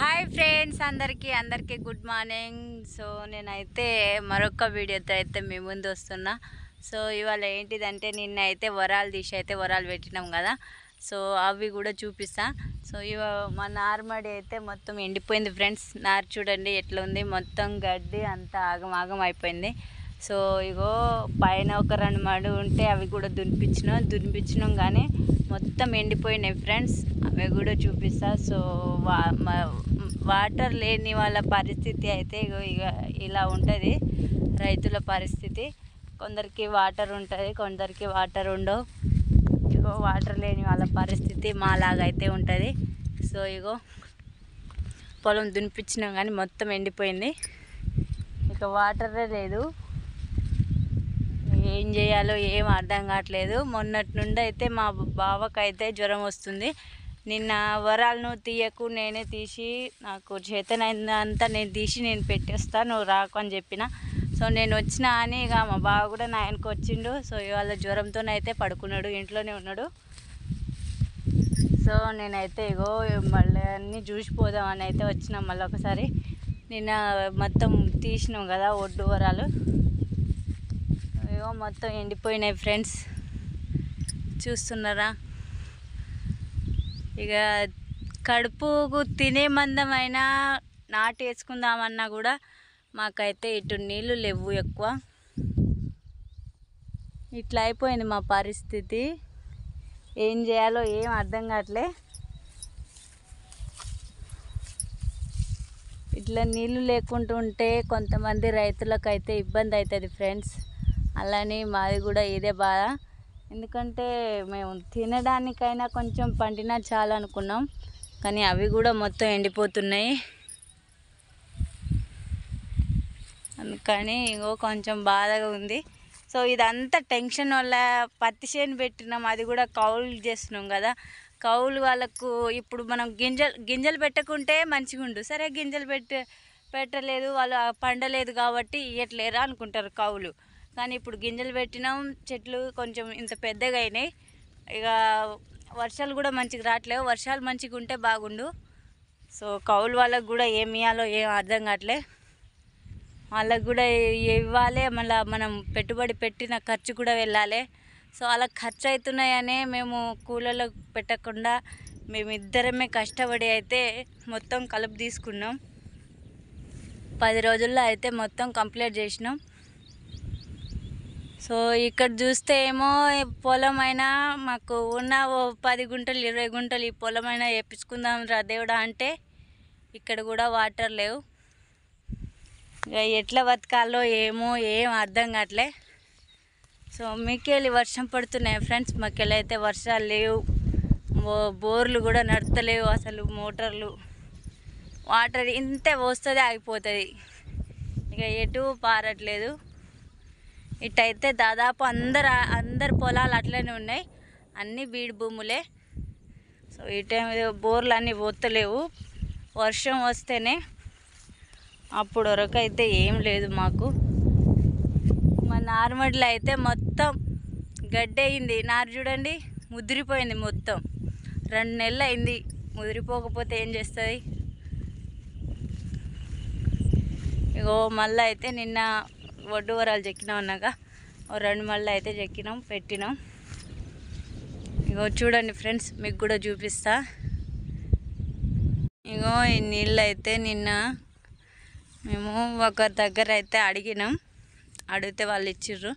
Hi friends, అందరికీ good morning. So నేనైతే మరొక వీడియోతో అయితే మీ ముందు వస్తున్నా. సో ఇవాళ ఏంటిదంటే నిన్న అయితే వరాలు తీసి అయితే వరాలు పెట్టినాం కదా. సో అవి కూడా చూపిస్తా. సో మా నార్మడి అయితే మొత్తం ఎండిపోయింది ఫ్రెండ్స్. నారు చూడండి ఎట్లా ఉంది, మొత్తం గడ్డి అంతా ఆగం అయిపోయింది. సో ఇగో పైన ఒక 2 మడి ఉంటే అవి కూడా దునిపించినాం కానీ మొత్తం ఎండిపోయినాయి ఫ్రెండ్స్. అవి కూడా చూపిస్తా. సో వాటర్ లేని వాళ్ళ పరిస్థితి అయితే ఇక ఇలా ఉంటుంది రైతుల పరిస్థితి. కొందరికి వాటర్ ఉంటుంది, కొందరికి వాటర్ ఉండవు. ఇగో వాటర్ లేని వాళ్ళ పరిస్థితి మాలాగైతే ఉంటుంది. సో ఇగో పొలం దునిపించినాం కానీ మొత్తం ఎండిపోయింది, ఇక వాటరే లేదు. ఏం చేయాలో ఏం అర్థం కావట్లేదు. మొన్నటి నుండి అయితే మా బావకైతే జ్వరం వస్తుంది. నిన్న వరాలను తీయకు, నేనే తీసి నాకు చేతనైందంతా నేను తీసి నేను పెట్టేస్తా, నువ్వు రాకు అని చెప్పిన. సో నేను వచ్చినా అని ఇక మా బావ కూడా నా ఆయనకు వచ్చిండు. సో ఇవాళ జ్వరంతోనైతే పడుకున్నాడు, ఇంట్లోనే ఉన్నాడు. సో నేనైతే ఇగో మళ్ళీ అన్నీ చూసిపోదామని అయితే వచ్చినాం. మళ్ళీ ఒకసారి నిన్న మొత్తం తీసినాం కదా ఒడ్డు వరాలు, ఇగో మొత్తం ఎండిపోయినాయి ఫ్రెండ్స్, చూస్తున్నారా. ఇక కడుపుకు తినే మందమైనా నాటు వేసుకుందామన్నా కూడా మాకైతే ఇటు నీళ్ళు లేవు ఎక్కువ. ఇట్లా అయిపోయింది మా పరిస్థితి. ఏం చేయాలో ఏం అర్థం కావట్లే. ఇట్లా నీళ్ళు లేకుంటుంటే కొంతమంది రైతులకైతే ఇబ్బంది అవుతుంది ఫ్రెండ్స్. అలానే మాది కూడా ఇదే బాధ. ఎందుకంటే మేము తినడానికైనా కొంచెం పండినా చాలా అనుకున్నాం, కానీ అవి కూడా మొత్తం ఎండిపోతున్నాయి. అందుకని ఇంకో కొంచెం బాధగా ఉంది. సో ఇదంతా టెన్షన్ వల్ల పత్తి చేను పెట్టినాం, అది కూడా కౌలు చేస్తున్నాం కదా. కౌలు వాళ్ళకు ఇప్పుడు మనం గింజలు పెట్టకుంటే మంచిగా ఉండు, సరే గింజలు పెట్టలేదు వాళ్ళు, పండలేదు కాబట్టి ఇవ్వట్లేరా అనుకుంటారు కౌలు. కానీ ఇప్పుడు గింజలు పెట్టినాం, చెట్లు కొంచెం ఇంత పెద్దగా అయినాయి. ఇక వర్షాలు కూడా మంచిగా రావట్లేవు. వర్షాలు మంచిగా ఉంటే బాగుండు. సో కౌలు వాళ్ళకు కూడా ఏమి ఇవ్వాలో ఏం అర్థం కావట్లే. వాళ్ళకు కూడా ఇవ్వాలి, మళ్ళీ మనం పెట్టుబడి పెట్టిన ఖర్చు కూడా వెళ్ళాలి. సో అలా ఖర్చు అవుతున్నాయనే మేము కూలీలకు పెట్టకుండా మేమిద్దరమే కష్టపడి అయితే మొత్తం కలుపు తీసుకున్నాం. 10 రోజుల్లో అయితే మొత్తం కంప్లీట్ చేసినాం. సో ఇక్కడ చూస్తే ఏమో పొలం అయినా మాకు ఉన్న 10 గుంటలు 20 గుంటలు ఈ పొలం అయినా వేపించుకుందాం రా దేవుడా అంటే ఇక్కడ కూడా వాటర్ లేవు. ఇక ఎట్లా బతకాలో ఏమో ఏం అర్థం కావట్లే. సో మీకెళ్ళి వర్షం పడుతున్నాయి ఫ్రెండ్స్, మాకెళ్ళి అయితే వర్షాలు లేవు, బోర్లు కూడా నడతలేవు అసలు. మోటార్లు వాటర్ ఇంతే వస్తుంది ఆగిపోతుంది, ఇక ఎటు పారట్లేదు. ఇటైతే దాదాపు అందరు పొలాలు అట్లనే ఉన్నాయి, అన్నీ బీడు భూములే. సో ఈ టైం బోర్లు అన్నీ పోతలేవు, వర్షం వస్తేనే. అప్పుడు వరకు అయితే ఏం లేదు మాకు. మా నార్మడిలో అయితే మొత్తం గడ్డి అయింది. నారు చూడండి ముదిరిపోయింది మొత్తం. 2 నెలలు అయింది, ముదిరిపోకపోతే ఏం చేస్తుంది. ఇగో మళ్ళీ అయితే నిన్న ఒడ్డు వరాలు చెక్కినాం అన్నాక 2 మళ్ళీ అయితే చెక్కినాం, పెట్టినాం. ఇగో చూడండి ఫ్రెండ్స్, మీకు కూడా చూపిస్తా. ఇగో ఈ నీళ్ళు అయితే నిన్న మేము ఒకరి దగ్గర అయితే అడిగితే వాళ్ళు ఇచ్చిర్రు.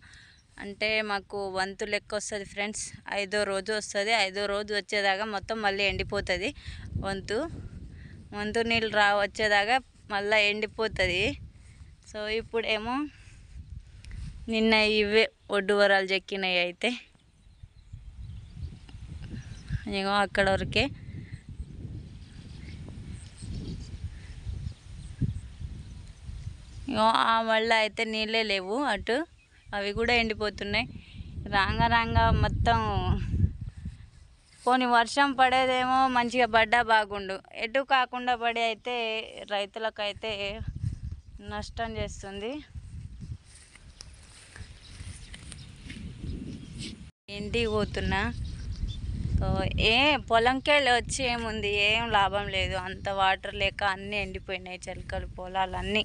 అంటే మాకు వంతు లెక్క వస్తుంది ఫ్రెండ్స్, 5వ రోజు వస్తుంది. 5వ రోజు వచ్చేదాకా మొత్తం మళ్ళీ ఎండిపోతుంది. వంతు నీళ్ళు వచ్చేదాకా మళ్ళీ ఎండిపోతుంది. సో ఇప్పుడేమో నిన్న ఇవే ఒడ్డు వరాలు చెక్కినాయి అయితే ఇగో అక్కడ వరకే. ఇగో మళ్ళీ అయితే నీళ్ళే లేవు అటు, అవి కూడా ఎండిపోతున్నాయి. రాంగా మొత్తం పోనీ వర్షం పడేదేమో మంచిగా పడ్డా బాగుండు, ఎటు కాకుండా పడి అయితే రైతులకైతే నష్టం చేస్తుంది. ఇంటికి పోతున్నా. సో పొలంకి వెళ్ళి వచ్చి ఏముంది, ఏం లాభం లేదు. అంత వాటర్ లేక అన్నీ ఎండిపోయినాయి చిలకలు పొలాలు అన్నీ.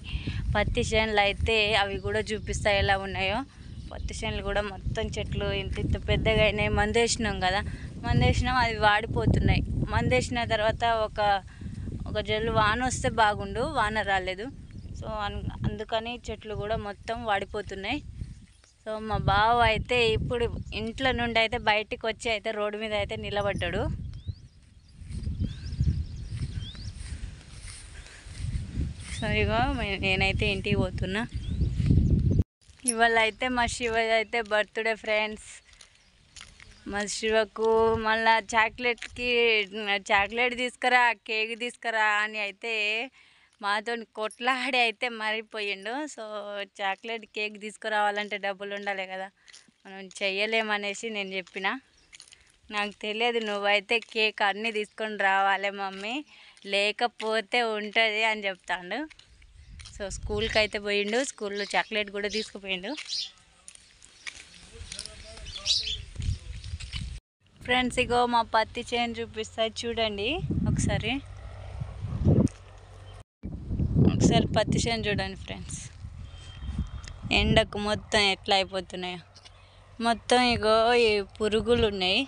పత్తి చేనులు అయితే అవి కూడా చూపిస్తాయి ఎలా ఉన్నాయో. పత్తి చేనులు కూడా మొత్తం చెట్లు ఇంత పెద్దగా అయినాయి. మందేసినాం కదా, మందేసినాం అవి వాడిపోతున్నాయి. మందేసిన తర్వాత ఒక జల్లు వాన వస్తే బాగుండు, వాన రాలేదు. సో అందుకని చెట్లు కూడా మొత్తం వాడిపోతున్నాయి. సో మా బావ అయితే ఇప్పుడు ఇంట్లో నుండి అయితే బయటికి వచ్చి అయితే రోడ్డు మీద అయితే నిలబడ్డాడు. సో ఇగో నేనైతే ఇంటికి పోతున్నా. ఇవాళ అయితే మా శివ అయితే బర్త్డే ఫ్రెండ్స్. మా శివకు మళ్ళీ చాక్లెట్ తీసుకురా, కేక్ తీసుకురా అని అయితే మాతో కొట్లాడి అయితే మరిపోయిండు. సో చాక్లెట్ కేక్ తీసుకురావాలంటే డబ్బులు ఉండాలి కదా, మనం చెయ్యలేమనేసి నేను చెప్పిన. నాకు తెలియదు, నువ్వైతే కేక్ అన్నీ తీసుకొని రావాలి మమ్మీ, లేకపోతే ఉంటుంది అని చెప్తాడు. సో స్కూల్కి అయితే పోయిండు, స్కూల్లో చాక్లెట్ కూడా తీసుకుపోయిండు. ఫ్రెండ్స్ ఇగో మా పత్తి చేను చూపిస్తాయి చూడండి ఒకసారి. పత్తి చేను చూడండి ఫ్రెండ్స్, ఎండకు మొత్తం ఎట్లా అయిపోతున్నాయో. మొత్తం ఇగో ఈ పురుగులు ఉన్నాయి.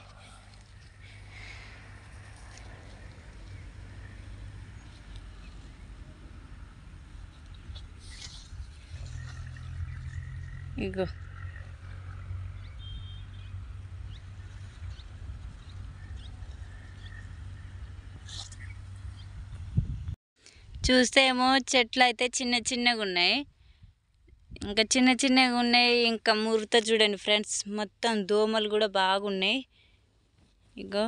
ఇగో చూస్తే ఏమో చెట్లు అయితే చిన్న చిన్నగా ఉన్నాయి, ఇంకా చిన్న చిన్నగా ఉన్నాయి. ఇంకా ముడత చూడండి ఫ్రెండ్స్, మొత్తం దోమలు కూడా బాగున్నాయి. ఇగో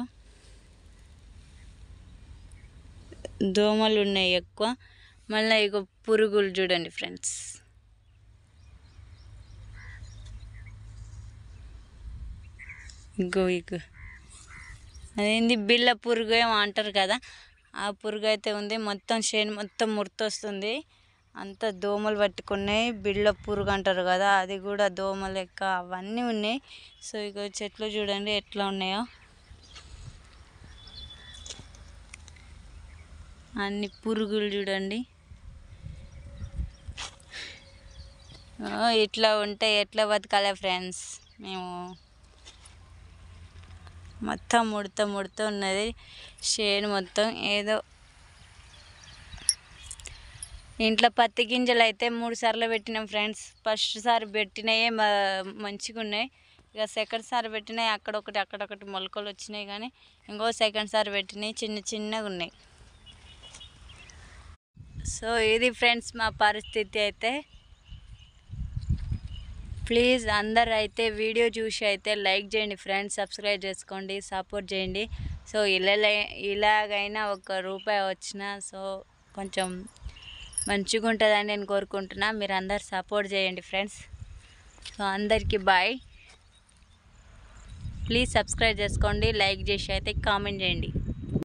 దోమలు ఉన్నాయి ఎక్కువ. మళ్ళీ ఇగో పురుగులు చూడండి ఫ్రెండ్స్. ఇగో అదేంది బిళ్ళ పురుగు ఏమో అంటారు కదా, ఆ పురుగు అయితే ఉంది. మొత్తం చేను మొత్తం ముడతొస్తుంది, అంత దోమలు పట్టుకున్నాయి. బిళ్ళ పురుగు అంటారు కదా, అది కూడా దోమ లెక్క అవన్నీ ఉన్నాయి. సో ఇక చెట్లు చూడండి ఎట్లా ఉన్నాయో, అన్ని పురుగులు చూడండి. ఇట్లా ఉంటే ఎట్లా బతకాలి ఫ్రెండ్స్ మేము. మొత్తం ముడత ఉన్నది చేను మొత్తం. ఏదో ఇంట్లో పత్తి గింజలు అయితే 3 సార్లు పెట్టినాం ఫ్రెండ్స్. ఫస్ట్ సారి పెట్టినాయే మంచిగా ఉన్నాయి. ఇక సెకండ్ సారి పెట్టినాయి అక్కడొకటి మొలకలు వచ్చినాయి, కానీ ఇంకో సెకండ్ సారి పెట్టినాయి చిన్నగా ఉన్నాయి. సో ఇది ఫ్రెండ్స్ మా పరిస్థితి అయితే. ప్లీజ్ అందరు అయితే వీడియో చూసి అయితే లైక్ చేయండి ఫ్రెండ్స్, సబ్స్క్రైబ్ చేసుకోండి, సపోర్ట్ చేయండి. సో ఇలాగైనా ₹1 వచ్చినా సో కొంచెం మంచిగా ఉంటుందని నేను కోరుకుంటున్నా. మీరు అందరు సపోర్ట్ చేయండి ఫ్రెండ్స్. సో అందరికీ బాయ్. ప్లీజ్ సబ్స్క్రైబ్ చేసుకోండి, లైక్ చేసి అయితే కామెంట్ చేయండి.